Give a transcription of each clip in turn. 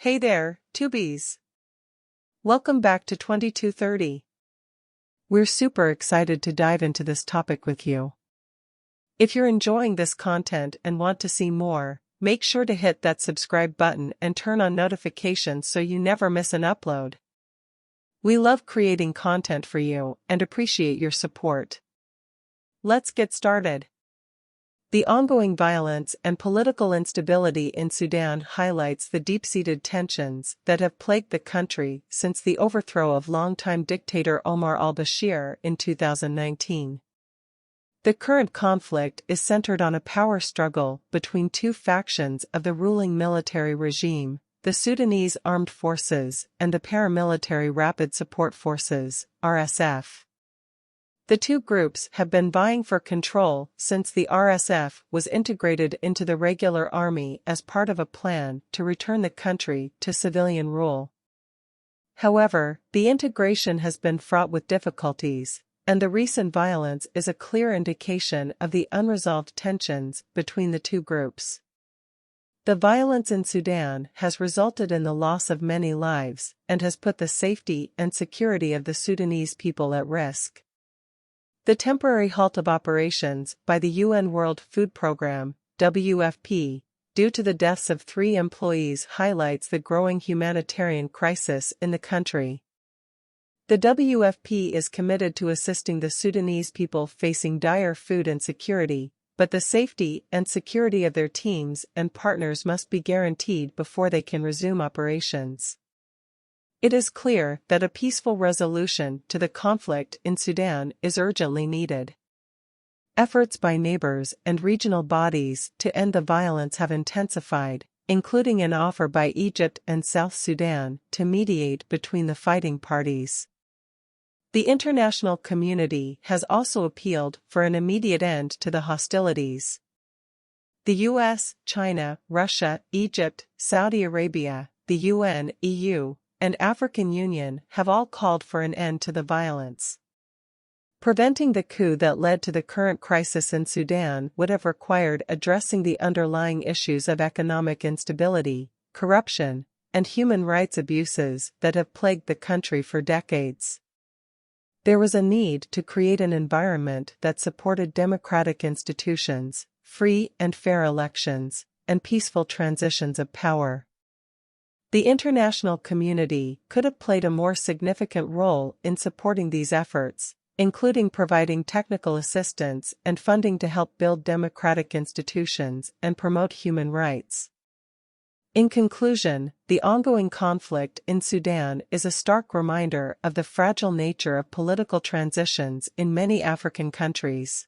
Hey there, tubies! Welcome back to 2230. We're super excited to dive into this topic with you. If you're enjoying this content and want to see more, make sure to hit that subscribe button and turn on notifications so you never miss an upload. We love creating content for you and appreciate your support. Let's get started. The ongoing violence and political instability in Sudan highlights the deep-seated tensions that have plagued the country since the overthrow of longtime dictator Omar al-Bashir in 2019. The current conflict is centered on a power struggle between two factions of the ruling military regime, the Sudanese Armed Forces and the paramilitary Rapid Support Forces, RSF. The two groups have been vying for control since the RSF was integrated into the regular army as part of a plan to return the country to civilian rule. However, the integration has been fraught with difficulties, and the recent violence is a clear indication of the unresolved tensions between the two groups. The violence in Sudan has resulted in the loss of many lives and has put the safety and security of the Sudanese people at risk. The temporary halt of operations by the UN World Food Programme, WFP, due to the deaths of 3 employees highlights the growing humanitarian crisis in the country. The WFP is committed to assisting the Sudanese people facing dire food insecurity, but the safety and security of their teams and partners must be guaranteed before they can resume operations. It is clear that a peaceful resolution to the conflict in Sudan is urgently needed. Efforts by neighbors and regional bodies to end the violence have intensified, including an offer by Egypt and South Sudan to mediate between the fighting parties. The international community has also appealed for an immediate end to the hostilities. The US, China, Russia, Egypt, Saudi Arabia, the UN, EU, and African Union have all called for an end to the violence. Preventing the coup that led to the current crisis in Sudan would have required addressing the underlying issues of economic instability, corruption, and human rights abuses that have plagued the country for decades. There was a need to create an environment that supported democratic institutions, free and fair elections, and peaceful transitions of power. The international community could have played a more significant role in supporting these efforts, including providing technical assistance and funding to help build democratic institutions and promote human rights. In conclusion, the ongoing conflict in Sudan is a stark reminder of the fragile nature of political transitions in many African countries.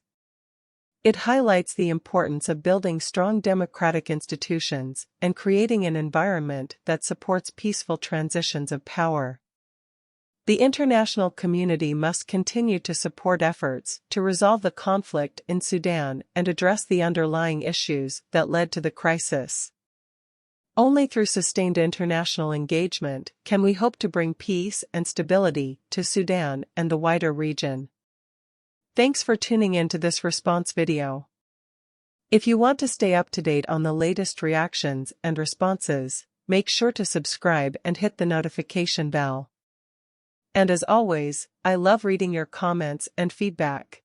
It highlights the importance of building strong democratic institutions and creating an environment that supports peaceful transitions of power. The international community must continue to support efforts to resolve the conflict in Sudan and address the underlying issues that led to the crisis. Only through sustained international engagement can we hope to bring peace and stability to Sudan and the wider region. Thanks for tuning in to this response video. If you want to stay up to date on the latest reactions and responses, make sure to subscribe and hit the notification bell. And as always, I love reading your comments and feedback.